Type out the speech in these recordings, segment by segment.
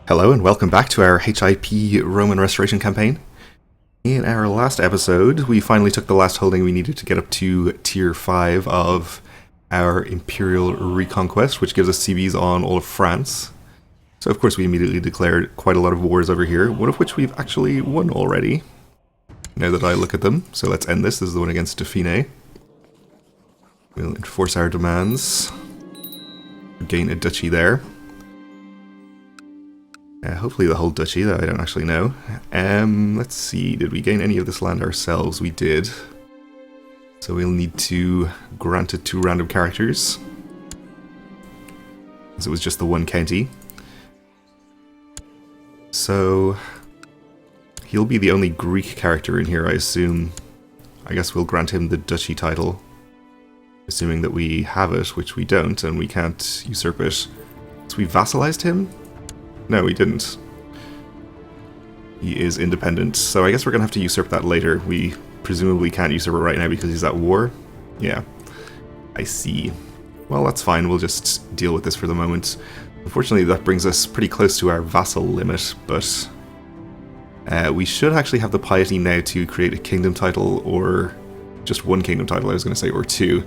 Hello and welcome back to our HIP Roman Restoration campaign. In our last episode, we finally took the last holding we needed to get up to Tier 5 of our Imperial reconquest, which gives us CBs on all of France. So of course we immediately declared quite a lot of wars over here, one of which we've actually won already, now that I look at them. So let's end this. This is the one against Dauphine. We'll enforce our demands, gain a duchy there. Hopefully the whole duchy, though I don't actually know. Let's see, did we gain any of this land ourselves? We did. So we'll need to grant it to random characters, as it was just the one county. So he'll be the only Greek character in here, I assume. I guess we'll grant him the duchy title, assuming that we have it, which we don't, and we can't usurp it. So we vassalized him? No, we didn't. He is independent, so I guess we're going to have to usurp that later. We presumably can't usurp it right now because he's at war. Yeah, I see. Well, that's fine. We'll just deal with this for the moment. Unfortunately, that brings us pretty close to our vassal limit, but we should actually have the piety now to create a kingdom title, or just one kingdom title, I was going to say, or two.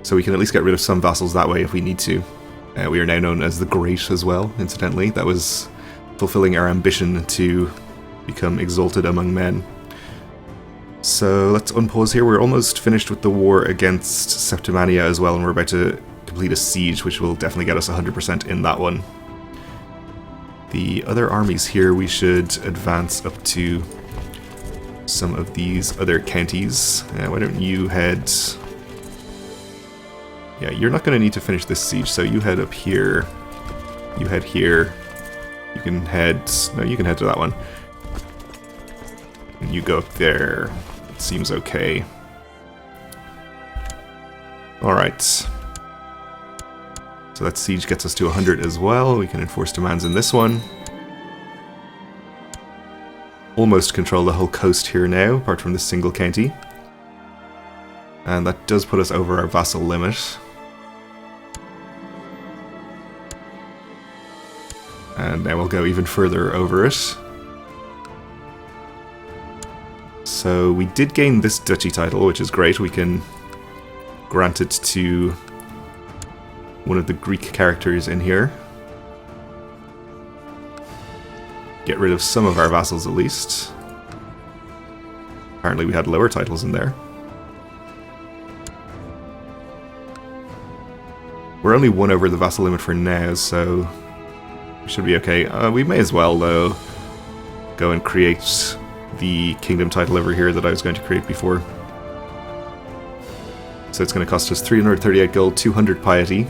So we can at least get rid of some vassals that way if we need to. We are now known as the Great as well, incidentally. That was fulfilling our ambition to become exalted among men. So let's unpause here. We're almost finished with the war against Septimania as well, and we're about to complete a siege, which will definitely get us 100% in that one. The other armies here, we should advance up to some of these other counties. Why don't you head... Yeah, you're not going to need to finish this siege, so you head up here. You head here. You can head... No, you can head to that one. And you go up there. It seems okay. Alright. So that siege gets us to 100 as well. We can enforce demands in this one. Almost control the whole coast here now, apart from this single county. And that does put us over our vassal limit. And now we'll go even further over it. So we did gain this duchy title, which is great. We can grant it to one of the Greek characters in here. Get rid of some of our vassals at least. Apparently we had lower titles in there. We're only one over the vassal limit for now, so we should be okay. We may as well, though, go and create the kingdom title over here that I was going to create before. So it's going to cost us 338 gold, 200 piety.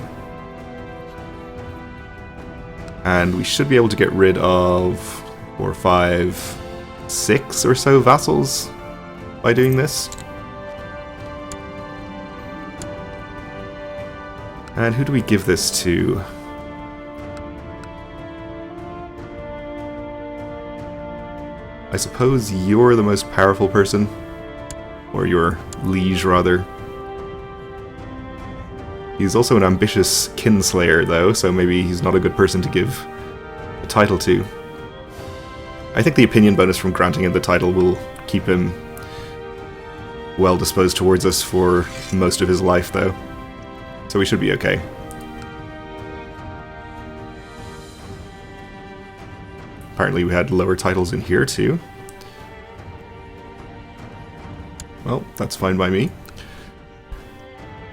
And we should be able to get rid of 4, 5, 6 or so vassals by doing this. And who do we give this to? I suppose you're the most powerful person. Or your liege, rather. He's also an ambitious kinslayer, though, so maybe he's not a good person to give a title to. I think the opinion bonus from granting him the title will keep him well disposed towards us for most of his life, though. So we should be okay. Apparently we had lower titles in here too. Well, that's fine by me.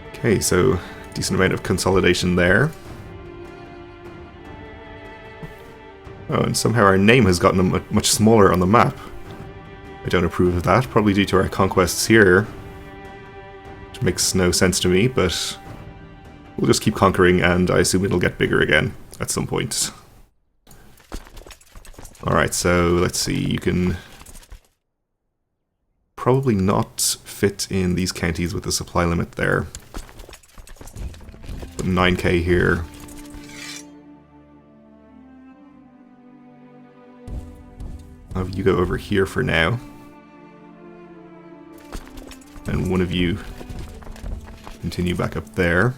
Okay, so decent amount of consolidation there. Oh, and somehow our name has gotten much smaller on the map. I don't approve of that, probably due to our conquests here. Which makes no sense to me, but we'll just keep conquering, and I assume it'll get bigger again at some point. Alright, so let's see, you can probably not fit in these counties with the supply limit there. Put 9k here. I'll have you go over here for now. And one of you continue back up there.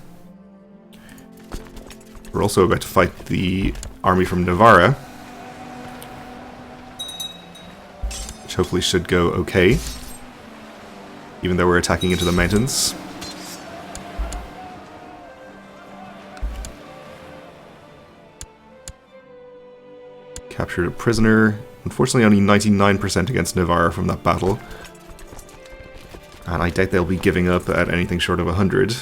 We're also about to fight the army from Navarra, which hopefully should go okay, even though we're attacking into the mountains. Captured a prisoner. Unfortunately, only 99% against Navarra from that battle. And I doubt they'll be giving up at anything short of 100.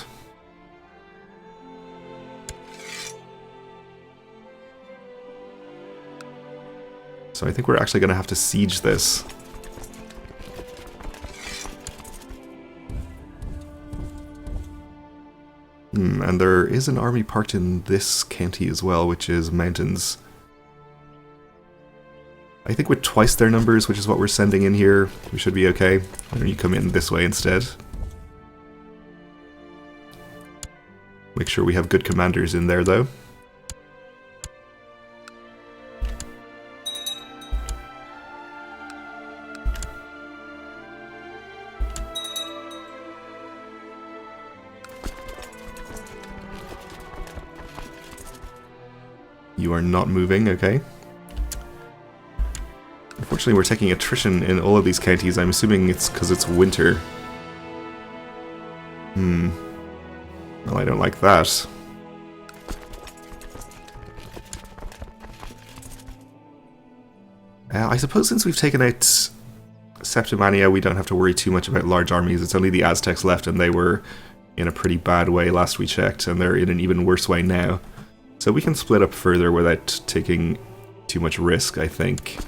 So I think we're actually going to have to siege this. And there is an army parked in this county as well, which is mountains. I think with twice their numbers, which is what we're sending in here, we should be okay. Why don't you come in this way instead? Make sure we have good commanders in there, though. You are not moving, okay. Unfortunately, we're taking attrition in all of these counties. I'm assuming it's because it's winter. Well, I don't like that. I suppose since we've taken out Septimania, we don't have to worry too much about large armies. It's only the Aztecs left, and they were in a pretty bad way last we checked, and they're in an even worse way now. So we can split up further without taking too much risk, I think.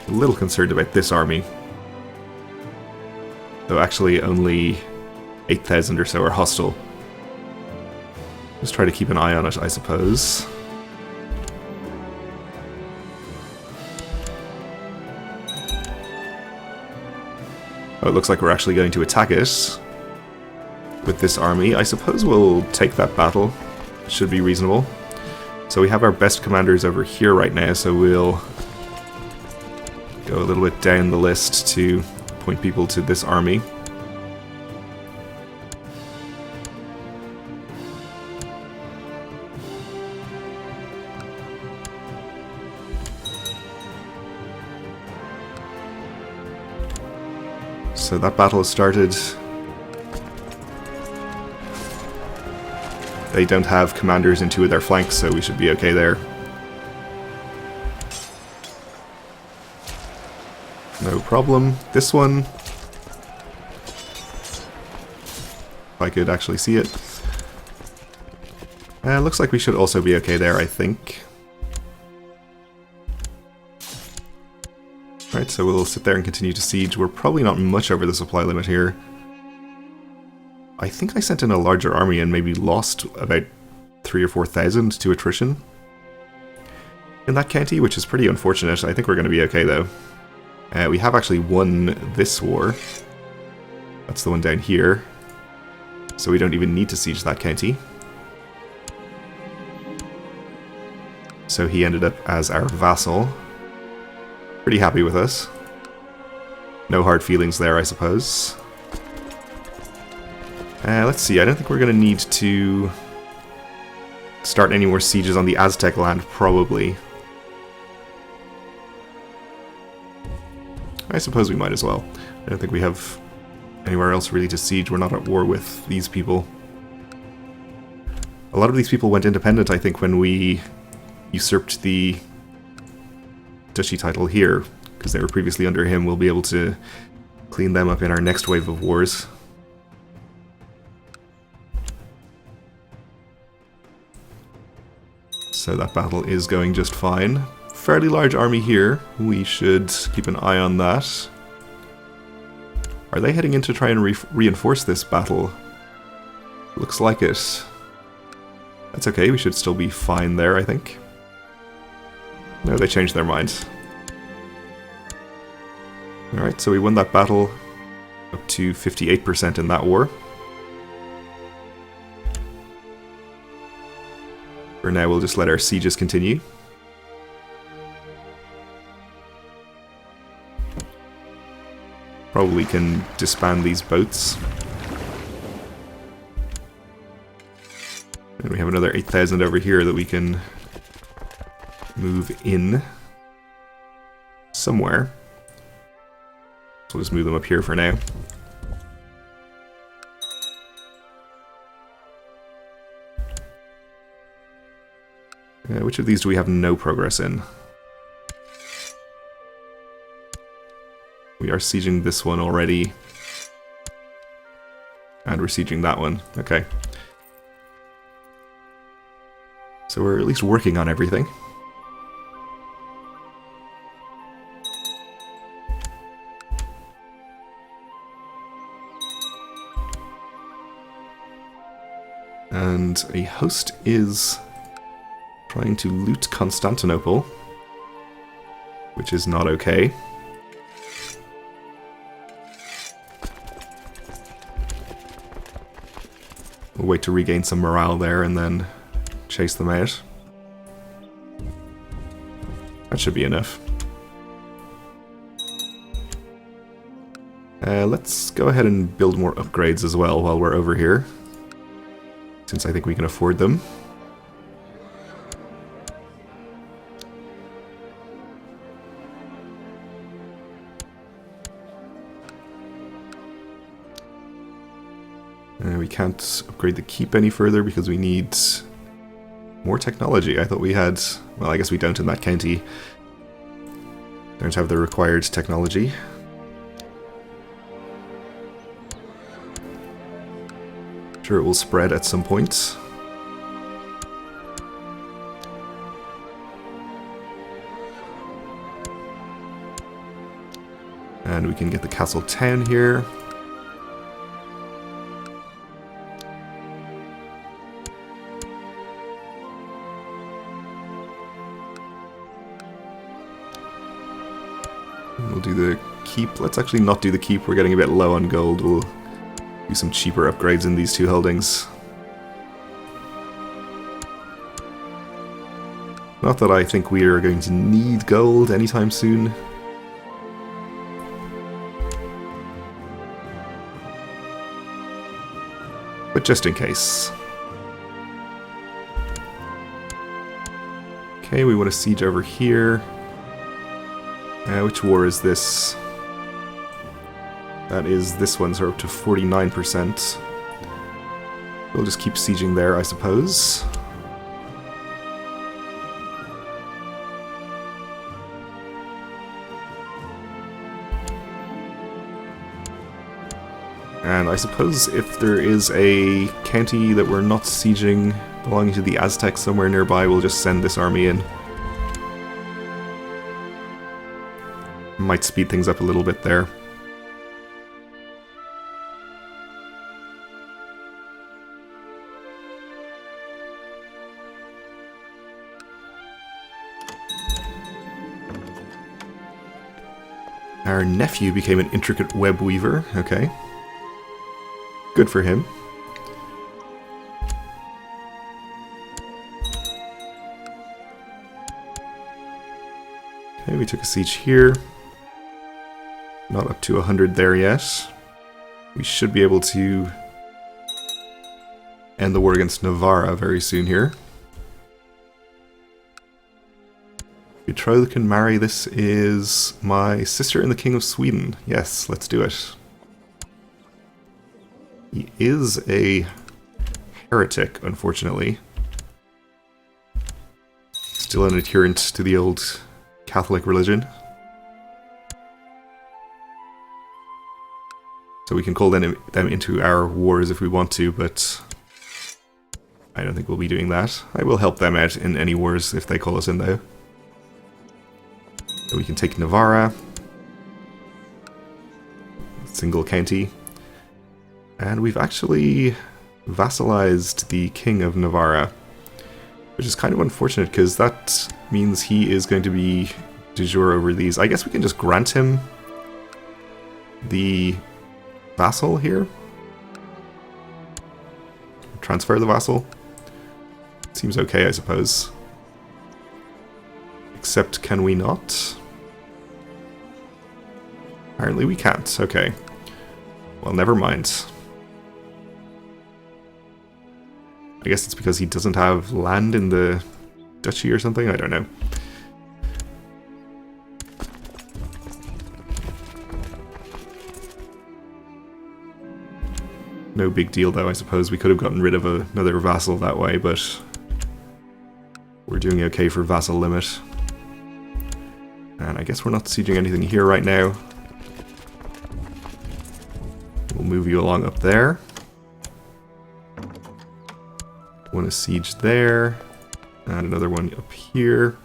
A little concerned about this army. Though actually only 8,000 or so are hostile. Just try to keep an eye on it, I suppose. Oh, it looks like we're actually going to attack it with this army. I suppose we'll take that battle. It should be reasonable. So we have our best commanders over here right now, so we'll go a little bit down the list to point people to this army. So that battle has started. They don't have commanders in two of their flanks, so we should be okay there. No problem. This one, if I could actually see it. Looks like we should also be okay there, I think. Right, so we'll sit there and continue to siege. We're probably not much over the supply limit here. I think I sent in a larger army and maybe lost about 3,000 or 4,000 to attrition in that county, which is pretty unfortunate. I think we're going to be okay, though. We have actually won this war. That's the one down here. So we don't even need to siege that county. So he ended up as our vassal. Pretty happy with us. No hard feelings there, I suppose. Let's see, I don't think we're going to need to start any more sieges on the Aztec land, probably. I suppose we might as well. I don't think we have anywhere else really to siege. We're not at war with these people. A lot of these people went independent, I think, when we usurped the duchy title here, because they were previously under him. We'll be able to clean them up in our next wave of wars. So that battle is going just fine. Fairly large army here. We should keep an eye on that. Are they heading in to try and reinforce this battle? Looks like it. That's okay, we should still be fine there, I think. No, they changed their minds. Alright, so we won that battle up to 58% in that war. For now, we'll just let our sieges continue. Probably can disband these boats. And we have another 8,000 over here that we can move in somewhere. So we'll just move them up here for now. Which of these do we have no progress in? We are sieging this one already. And we're sieging that one. Okay. So we're at least working on everything. And a host is trying to loot Constantinople, which is not okay. We'll wait to regain some morale there and then chase them out. That should be enough. Let's go ahead and build more upgrades as well while we're over here, since I think we can afford them. We can't upgrade the keep any further because we need more technology. I thought we had... well, I guess we don't in that county. Don't have the required technology. Sure, it will spread at some point. And we can get the castle town here. We'll do the keep. Let's actually not do the keep. We're getting a bit low on gold. We'll do some cheaper upgrades in these two holdings. Not that I think we are going to need gold anytime soon. But just in case. Okay, we want to siege over here. Which war is this? That is this one, so we're up to 49%. We'll just keep sieging there, I suppose. And I suppose if there is a county that we're not sieging belonging to the Aztecs somewhere nearby, we'll just send this army in. Might speed things up a little bit there. Our nephew became an intricate web weaver. Okay. Good for him. Okay, we took a siege here. Not up to 100 there yet. We should be able to end the war against Navarra very soon here. Betrothed can marry. This is my sister and the King of Sweden. Yes, let's do it. He is a heretic, unfortunately. Still an adherent to the old Catholic religion. So we can call them into our wars if we want to, but I don't think we'll be doing that. I will help them out in any wars if they call us in, though. So we can take Navarra. Single county. And we've actually vassalized the King of Navarra, which is kind of unfortunate because that means he is going to be de jure over these. I guess we can just grant him the vassal here. Transfer the vassal. Seems okay, I suppose. Except, can we not? Apparently we can't. Okay. Well, never mind. I guess it's because he doesn't have land in the duchy or something? I don't know. No big deal though, I suppose. We could have gotten rid of another vassal that way, but we're doing okay for vassal limit. And I guess we're not sieging anything here right now. We'll move you along up there. One is siege there. And another one up here.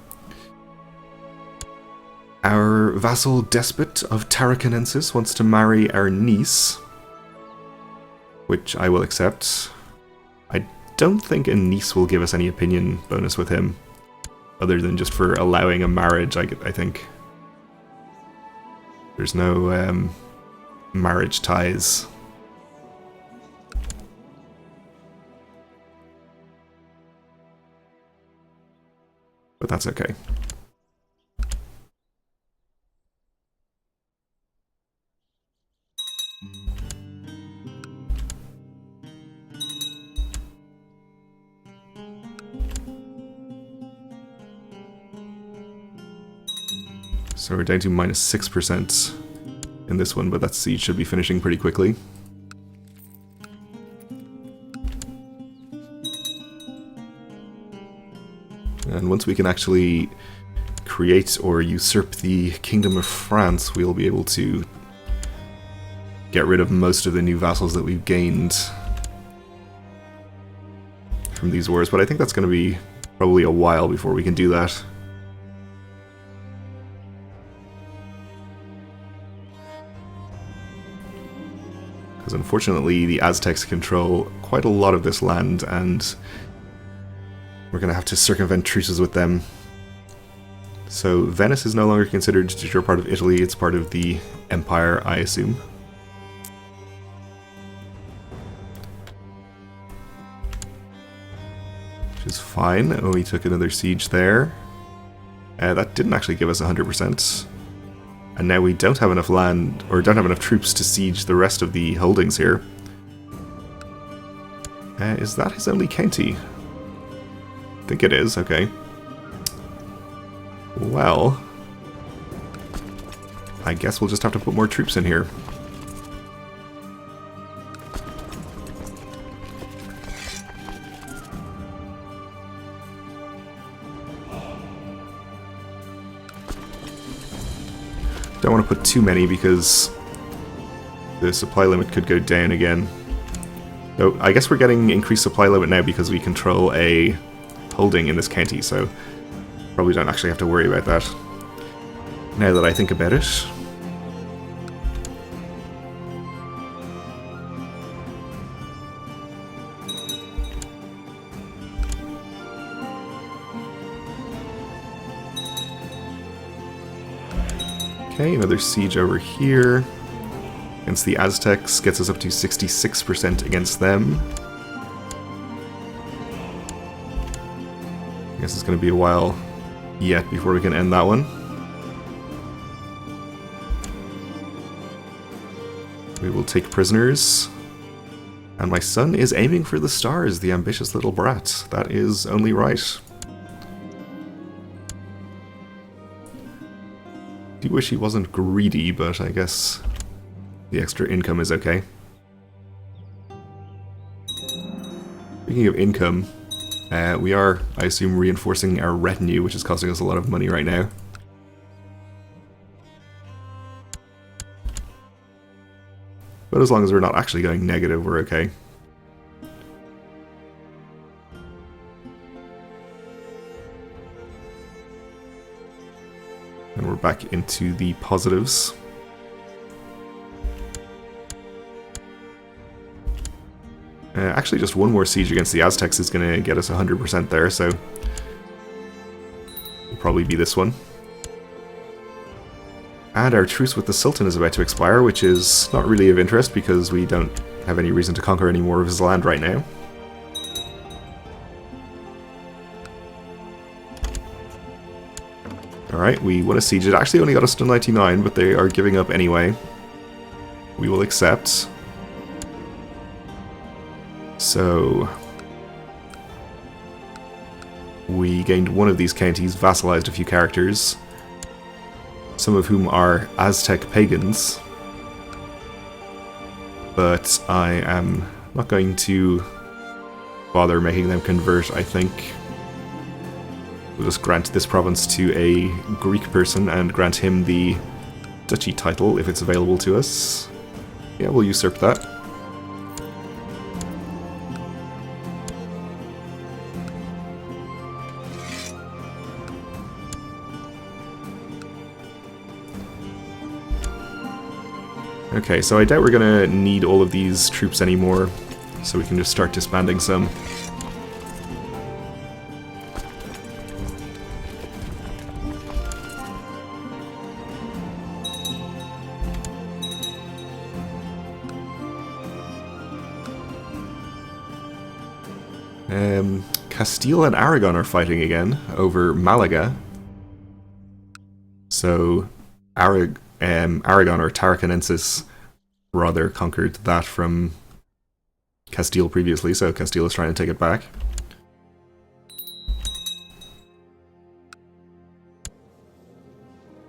Our vassal despot of Tarraconensis wants to marry our niece, which I will accept. I don't think a niece will give us any opinion bonus with him, other than just for allowing a marriage, I think. There's no marriage ties. But that's okay. So we're down to minus 6% in this one, but that siege should be finishing pretty quickly. And once we can actually create or usurp the Kingdom of France, we'll be able to get rid of most of the new vassals that we've gained from these wars. But I think that's going to be probably a while before we can do that. Because unfortunately the Aztecs control quite a lot of this land, and we're going to have to circumvent truces with them. So Venice is no longer considered de jure part of Italy, it's part of the Empire, I assume. Which is fine. Oh, we took another siege there. That didn't actually give us 100%. And now we don't have enough land, or don't have enough troops to siege the rest of the holdings here. Is that his only county? I think it is, okay. Well, I guess we'll just have to put more troops in here. Don't want to put too many because the supply limit could go down again. So I guess we're getting increased supply limit now because we control a holding in this county, so probably don't actually have to worry about that now that I think about it. Okay, another siege over here against the Aztecs gets us up to 66% against them. I guess it's going to be a while yet before we can end that one. We will take prisoners. And my son is aiming for the stars, the ambitious little brat. That is only right. I do wish he wasn't greedy, but I guess the extra income is okay. Speaking of income, we are, I assume, reinforcing our retinue, which is costing us a lot of money right now. But as long as we're not actually going negative, we're okay. And we're back into the positives. Actually, just one more siege against the Aztecs is going to get us 100% there, so it'll probably be this one. And our truce with the Sultan is about to expire, which is not really of interest because we don't have any reason to conquer any more of his land right now. Alright, we won a siege. It actually only got us to 99, but they are giving up anyway. We will accept. So we gained one of these counties, vassalized a few characters, some of whom are Aztec pagans. But I am not going to bother making them convert, I think. We'll just grant this province to a Greek person and grant him the duchy title if it's available to us. Yeah, we'll usurp that. Okay, so I doubt we're gonna need all of these troops anymore, so we can just start disbanding some. Castile and Aragon are fighting again over Malaga. So Aragon or Tarraconensis rather conquered that from Castile previously, so Castile is trying to take it back.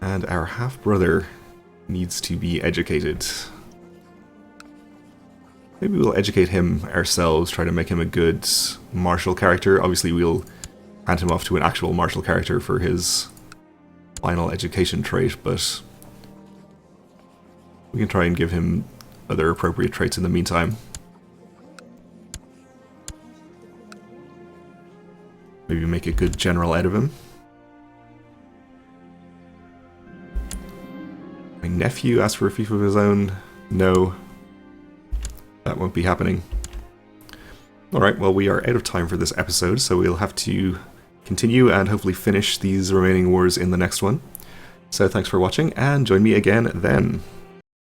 And our half-brother needs to be educated. Maybe we'll educate him ourselves, try to make him a good martial character. Obviously we'll hand him off to an actual martial character for his final education trait, but we can try and give him other appropriate traits in the meantime. Maybe make a good general out of him. My nephew asked for a fief of his own. No. That won't be happening. Alright, well we are out of time for this episode, so we'll have to continue and hopefully finish these remaining wars in the next one. So thanks for watching, and join me again then.